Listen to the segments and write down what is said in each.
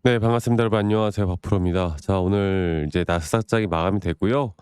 네, 반갑습니다. 여러분 안녕하세요. 박프로입니다. 자, 오늘 이제 나스닥장이 마감이 됐고요.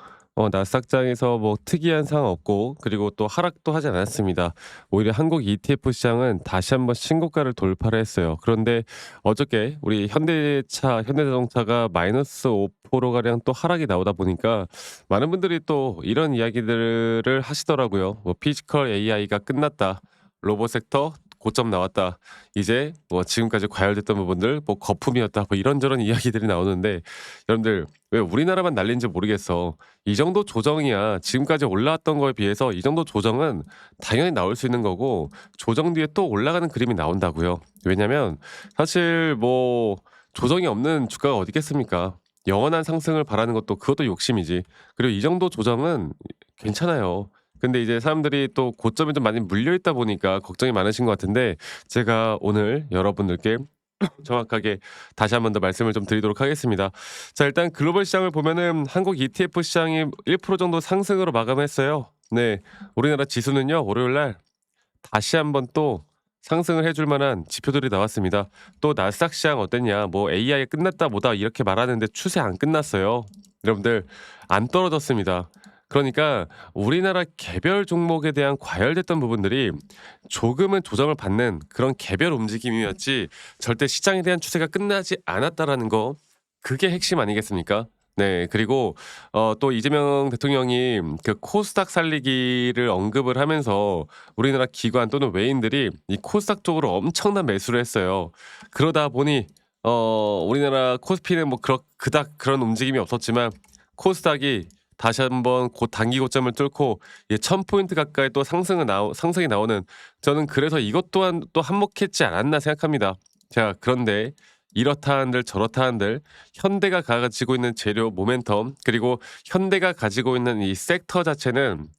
나스닥장에서 뭐 특이한 상황 없고 그리고 또 하락도 하지 않았습니다. 오히려 한국 ETF 시장은 다시 한번 신고가를 돌파를 했어요. 그런데 어저께 우리 현대차, 현대자동차가 마이너스 5% 가량 또 하락이 나오다 보니까 많은 분들이 또 이런 이야기들을 하시더라고요. 뭐 피지컬 AI가 끝났다. 로봇 섹터 고점 나왔다. 이제 뭐 지금까지 과열됐던 부분들 뭐 거품이었다. 뭐 이런저런 이야기들이 나오는데 여러분들 왜 우리나라만 난리인지 모르겠어. 이 정도 조정이야. 지금까지 올라왔던 거에 비해서 이 정도 조정은 당연히 나올 수 있는 거고 조정 뒤에 또 올라가는 그림이 나온다고요. 왜냐면 사실 뭐 조정이 없는 주가가 어디 있겠습니까? 영원한 상승을 바라는 것도 그것도 욕심이지. 그리고 이 정도 조정은 괜찮아요. 근데 이제 사람들이 또 고점에 좀 많이 물려 있다 보니까 걱정이 많으신 것 같은데 제가 오늘 여러분들께 정확하게 다시 한 번 더 말씀을 좀 드리도록 하겠습니다. 자, 일단 글로벌 시장을 보면은 한국 ETF 시장이 1% 정도 상승으로 마감했어요. 네. 우리나라 지수는요, 월요일 날 다시 한번 또 상승을 해줄 만한 지표들이 나왔습니다. 또 나스닥 시장 어땠냐? 뭐 AI 끝났다 뭐다 이렇게 말하는데 추세 안 끝났어요. 여러분들 안 떨어졌습니다. 그러니까 우리나라 개별 종목에 대한 과열됐던 부분들이 조금은 조정을 받는 그런 개별 움직임이었지 절대 시장에 대한 추세가 끝나지 않았다라는 거 그게 핵심 아니겠습니까? 네. 그리고 또 이재명 대통령이 그 코스닥 살리기를 언급을 하면서 우리나라 기관 또는 외인들이 이 코스닥 쪽으로 엄청난 매수를 했어요. 그러다 보니 우리나라 코스피는 뭐 그닥 그런 움직임이 없었지만 코스닥이 다시 한번 고 단기 고점을 뚫고 이제 1000포인트 가까이 또 상승이 나오는 저는 그래서 이것 또한 또 한몫했지 않았나 생각합니다. 자, 그런데 이렇다 한들 저렇다 한들 현대가 가지고 있는 재료 모멘텀 그리고 현대가 가지고 있는 이 섹터 자체는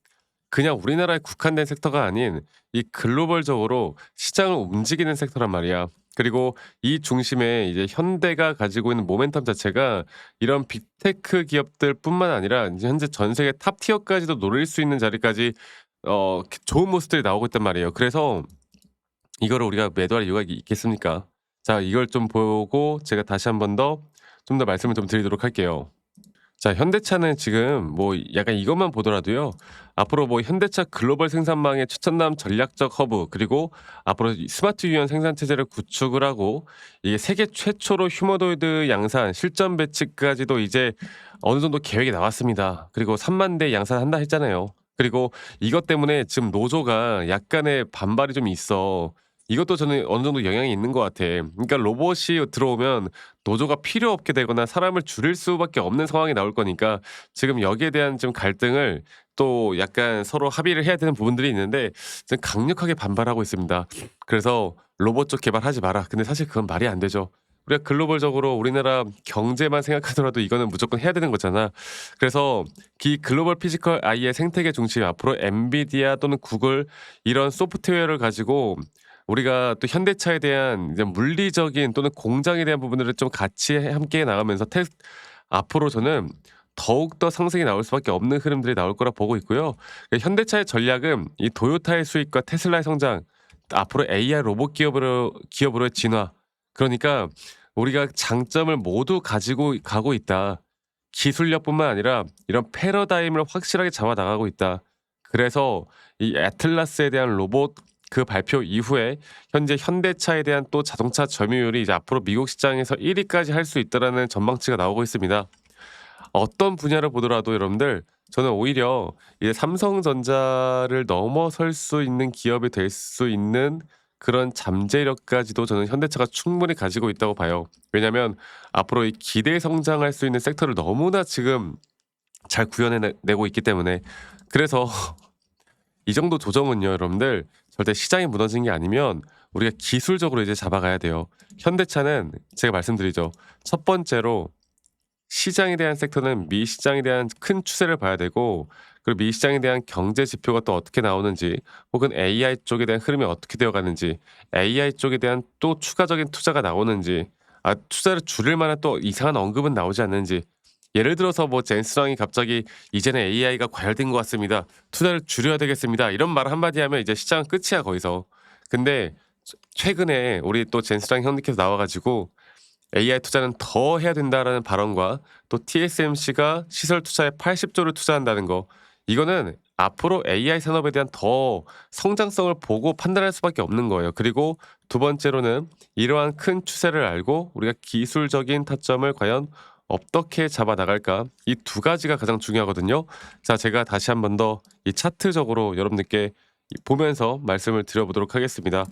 그냥 우리나라에 국한된 섹터가 아닌 이 글로벌적으로 시장을 움직이는 섹터란 말이야. 그리고 이 중심에 이제 현대가 가지고 있는 모멘텀 자체가 이런 빅테크 기업들뿐만 아니라 이제 현재 전 세계 탑 티어까지도 노릴 수 있는 자리까지 좋은 모습들이 나오고 있단 말이에요. 그래서 이거를 우리가 매도할 이유가 있겠습니까? 자, 이걸 좀 보고 제가 다시 한번 더 좀 더 말씀을 좀 드리도록 할게요. 자, 현대차는 지금 뭐 약간 이것만 보더라도요. 앞으로 뭐 현대차 글로벌 생산망의 최첨단 전략적 허브 그리고 앞으로 이 스마트 유연 생산 체제를 구축을 하고 이게 세계 최초로 휴머노이드 양산 실전 배치까지도 이제 어느 정도 계획이 나왔습니다. 그리고 3만 대 양산한다 했잖아요. 그리고 이것 때문에 지금 노조가 약간의 반발이 좀 있어. 이것도 저는 어느 정도 영향이 있는 것 같아. 그러니까 로봇이 들어오면 노조가 필요 없게 되거나 사람을 줄일 수밖에 없는 상황이 나올 거니까 지금 여기에 대한 좀 갈등을 또 약간 서로 합의를 해야 되는 부분들이 있는데 지금 강력하게 반발하고 있습니다. 그래서 로봇 쪽 개발하지 마라. 근데 사실 그건 말이 안 되죠. 우리가 글로벌적으로 우리나라 경제만 생각하더라도 이거는 무조건 해야 되는 거잖아. 그래서 이 글로벌 피지컬 아이의 생태계 중심 앞으로 엔비디아 또는 구글 이런 소프트웨어를 가지고 우리가 또 현대차에 대한 이제 물리적인 또는 공장에 대한 부분들을 좀 같이 함께 나가면서 앞으로 저는 더욱더 상승이 나올 수밖에 없는 흐름들이 나올 거라 보고 있고요. 현대차의 전략은 이 도요타의 수익과 테슬라의 성장, 앞으로 AI 로봇 기업으로의 진화. 그러니까 우리가 장점을 모두 가지고 가고 있다. 기술력뿐만 아니라 이런 패러다임을 확실하게 잡아 나가고 있다. 그래서 이 애틀라스에 대한 로봇 그 발표 이후에 현재 현대차에 대한 또 자동차 점유율이 이제 앞으로 미국 시장에서 1 위까지 할 수 있다라는 전망치가 나오고 있습니다. 어떤 분야를 보더라도 여러분들 저는 오히려 이제 삼성전자를 넘어설 수 있는 기업이 될 수 있는 그런 잠재력까지도 저는 현대차가 충분히 가지고 있다고 봐요. 왜냐하면 앞으로 이 기대 성장할 수 있는 섹터를 너무나 지금 잘 구현해 내고 있기 때문에 그래서 이 정도 조정은요, 여러분들 절대 시장이 무너진 게 아니면 우리가 기술적으로 이제 잡아가야 돼요. 현대차는 제가 말씀드리죠. 첫 번째로 시장에 대한 섹터는 미 시장에 대한 큰 추세를 봐야 되고 그리고 미 시장에 대한 경제 지표가 또 어떻게 나오는지 혹은 AI 쪽에 대한 흐름이 어떻게 되어 가는지 AI 쪽에 대한 또 추가적인 투자가 나오는지 투자를 줄일 만한 또 이상한 언급은 나오지 않는지 예를 들어서 뭐 젠스랑이 갑자기 "이제는 AI가 과열된 것 같습니다. 투자를 줄여야 되겠습니다." 이런 말 한마디 하면 이제 시장은 끝이야 거기서. 근데 최근에 우리 또 젠스랑 형님께서 나와 가지고 AI 투자는 더 해야 된다라는 발언과 또 TSMC가 시설 투자에 80조를 투자한다는 거 이거는 앞으로 AI 산업에 대한 더 성장성을 보고 판단할 수밖에 없는 거예요. 그리고 두 번째로는 이러한 큰 추세를 알고 우리가 기술적인 타점을 과연 어떻게 잡아 나갈까? 이 두 가지가 가장 중요하거든요. 자, 제가 다시 한번 더 이 차트적으로 여러분들께 보면서 말씀을 드려보도록 하겠습니다.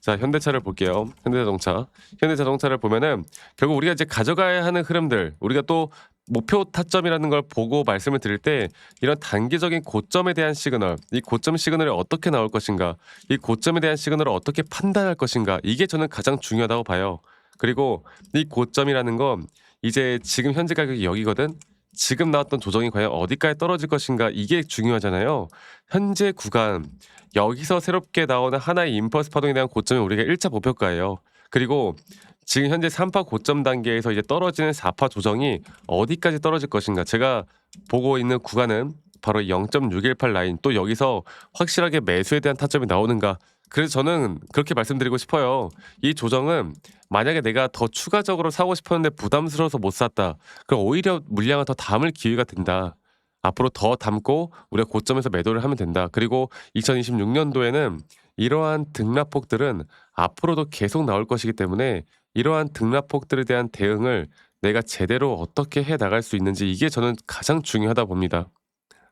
자, 현대차를 볼게요. 현대자동차. 현대자동차를 보면은 결국 우리가 이제 가져가야 하는 흐름들, 우리가 또 목표 타점이라는 걸 보고 말씀을 드릴 때 이런 단기적인 고점에 대한 시그널, 이 고점 시그널이 어떻게 나올 것인가, 이 고점에 대한 시그널을 어떻게 판단할 것인가, 이게 저는 가장 중요하다고 봐요. 그리고 이 고점이라는 건 이제 지금 현재 가격이 여기거든. 지금 나왔던 조정이 과연 어디까지 떨어질 것인가 이게 중요하잖아요. 현재 구간 여기서 새롭게 나오는 하나의 임펄스 파동에 대한 고점이 우리가 1차 목표가예요. 그리고 지금 현재 3파 고점 단계에서 이제 떨어지는 4파 조정이 어디까지 떨어질 것인가. 제가 보고 있는 구간은 바로 0.618 라인 또 여기서 확실하게 매수에 대한 타점이 나오는가. 그래서 저는 그렇게 말씀드리고 싶어요. 이 조정은 만약에 내가 더 추가적으로 사고 싶었는데 부담스러워서 못 샀다. 그럼 오히려 물량을 더 담을 기회가 된다. 앞으로 더 담고 우리가 고점에서 매도를 하면 된다. 그리고 2026년도에는 이러한 등락폭들은 앞으로도 계속 나올 것이기 때문에 이러한 등락폭들에 대한 대응을 내가 제대로 어떻게 해 나갈 수 있는지 이게 저는 가장 중요하다 봅니다.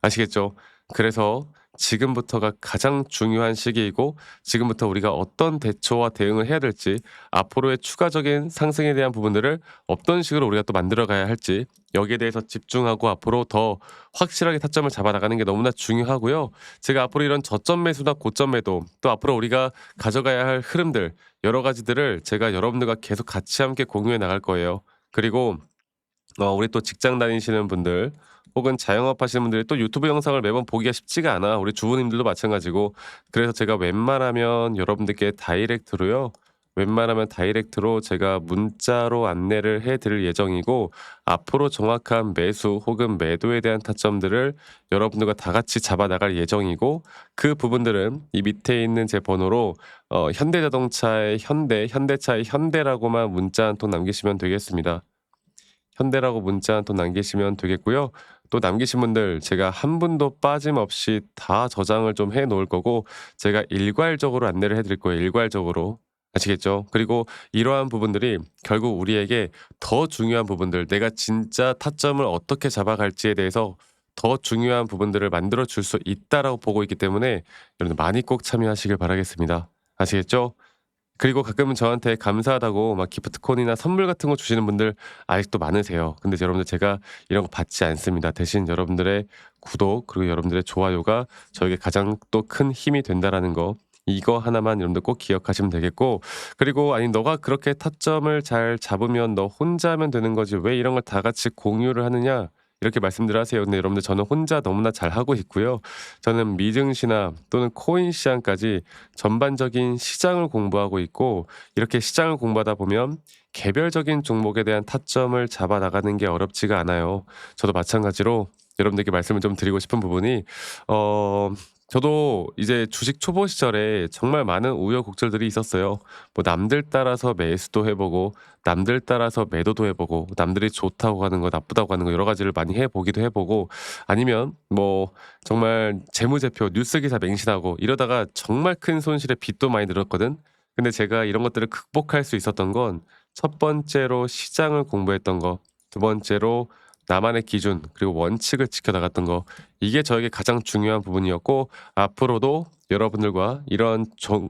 아시겠죠? 그래서 지금부터가 가장 중요한 시기이고 지금부터 우리가 어떤 대처와 대응을 해야 될지 앞으로의 추가적인 상승에 대한 부분들을 어떤 식으로 우리가 또 만들어 가야 할지 여기에 대해서 집중하고 앞으로 더 확실하게 타점을 잡아 나가는 게 너무나 중요하고요. 제가 앞으로 이런 저점 매수나 고점 매도 또 앞으로 우리가 가져가야 할 흐름들 여러 가지들을 제가 여러분들과 계속 같이 함께 공유해 나갈 거예요. 그리고 우리 또 직장 다니시는 분들 혹은 자영업 하시는 분들이 또 유튜브 영상을 매번 보기가 쉽지가 않아. 우리 주부님들도 마찬가지고. 그래서 제가 웬만하면 여러분들께 다이렉트로요. 웬만하면 다이렉트로 제가 문자로 안내를 해 드릴 예정이고 앞으로 정확한 매수 혹은 매도에 대한 타점들을 여러분들과 다 같이 잡아 나갈 예정이고 그 부분들은 이 밑에 있는 제 번호로 현대자동차의 현대, 현대차의 현대라고만 문자 한 통 남기시면 되겠습니다. 현대라고 문자 한 통 남기시면 되겠고요. 또 남기신 분들 제가 한 분도 빠짐없이 다 저장을 좀 해 놓을 거고 제가 일괄적으로 안내를 해 드릴 거예요, 일괄적으로. 아시겠죠? 그리고 이러한 부분들이 결국 우리에게 더 중요한 부분들, 내가 진짜 타점을 어떻게 잡아갈지에 대해서 더 중요한 부분들을 만들어 줄 수 있다라고 보고 있기 때문에 여러분들 많이 꼭 참여하시길 바라겠습니다. 아시겠죠? 그리고 가끔은 저한테 감사하다고 막 기프트콘이나 선물 같은 거 주시는 분들 아직도 많으세요. 근데 여러분들 제가 이런 거 받지 않습니다. 대신 여러분들의 구독 그리고 여러분들의 좋아요가 저에게 가장 또 큰 힘이 된다라는 거 이거 하나만 여러분들 꼭 기억하시면 되겠고 그리고 아니 너가 그렇게 타점을 잘 잡으면 너 혼자 하면 되는 거지 왜 이런 걸 다 같이 공유를 하느냐 이렇게 말씀들 하세요. 근데 여러분들 저는 혼자 너무나 잘하고 있고요. 저는 미증시나 또는 코인 시장까지 전반적인 시장을 공부하고 있고 이렇게 시장을 공부하다 보면 개별적인 종목에 대한 타점을 잡아 나가는 게 어렵지가 않아요. 저도 마찬가지로 여러분들께 말씀을 좀 드리고 싶은 부분이 어 저도 이제 주식 초보 시절에 정말 많은 우여곡절들이 있었어요. 뭐 남들 따라서 매수도 해 보고 남들 따라서 매도도 해 보고 남들이 좋다고 하는 거 나쁘다고 하는 거 여러 가지를 많이 해 보기도 해 보고 아니면 뭐 정말 재무제표 뉴스 기사 맹신하고 이러다가 정말 큰 손실에 빚도 많이 들었거든. 근데 제가 이런 것들을 극복할 수 있었던 건 첫 번째로 시장을 공부했던 거, 두 번째로 나만의 기준 그리고 원칙을 지켜 나갔던 거 이게 저에게 가장 중요한 부분이었고 앞으로도 여러분들과 이런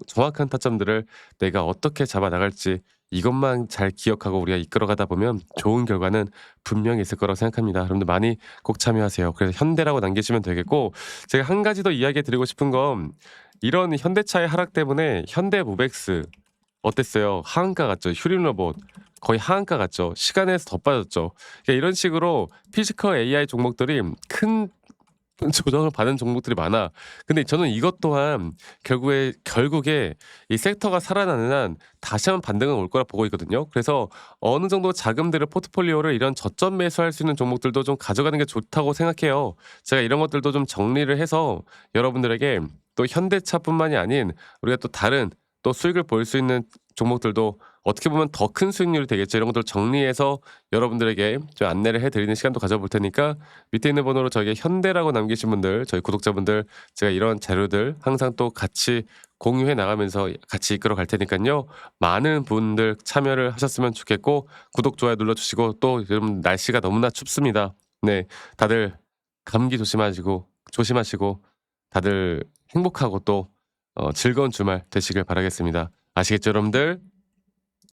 정확한 타점들을 내가 어떻게 잡아 나갈지 이것만 잘 기억하고 우리가 이끌어가다 보면 좋은 결과는 분명히 있을 거라고 생각합니다. 여러분들 많이 꼭 참여하세요. 그래서 현대라고 남기시면 되겠고 제가 한 가지 더 이야기 드리고 싶은 건 이런 현대차의 하락 때문에 현대모백스 어땠어요? 하한가 같죠? 휴림로봇 거의 하한가 같죠? 시간에서 더 빠졌죠? 그러니까 이런 식으로 피지컬 AI 종목들이 큰 조정을 받은 종목들이 많아. 근데 저는 이것 또한 결국에 이 섹터가 살아나는 한 다시 한번 반등은 올 거라 보고 있거든요. 그래서 어느 정도 자금들을 포트폴리오를 이런 저점 매수할 수 있는 종목들도 좀 가져가는 게 좋다고 생각해요. 제가 이런 것들도 좀 정리를 해서 여러분들에게 또 현대차뿐만이 아닌 우리가 또 다른 또 수익을 볼 수 있는 종목들도 어떻게 보면 더 큰 수익률이 되겠죠. 이런 것들을 정리해서 여러분들에게 좀 안내를 해 드리는 시간도 가져볼 테니까 밑에 있는 번호로 저에게 현대라고 남기신 분들, 저희 구독자분들 제가 이런 자료들 항상 또 같이 공유해 나가면서 같이 이끌어 갈 테니깐요. 많은 분들 참여를 하셨으면 좋겠고 구독, 좋아요 눌러 주시고 또 요즘 날씨가 너무나 춥습니다. 네. 다들 감기 조심하시고 다들 행복하고 또 즐거운 주말 되시길 바라겠습니다. 아시겠죠, 여러분들?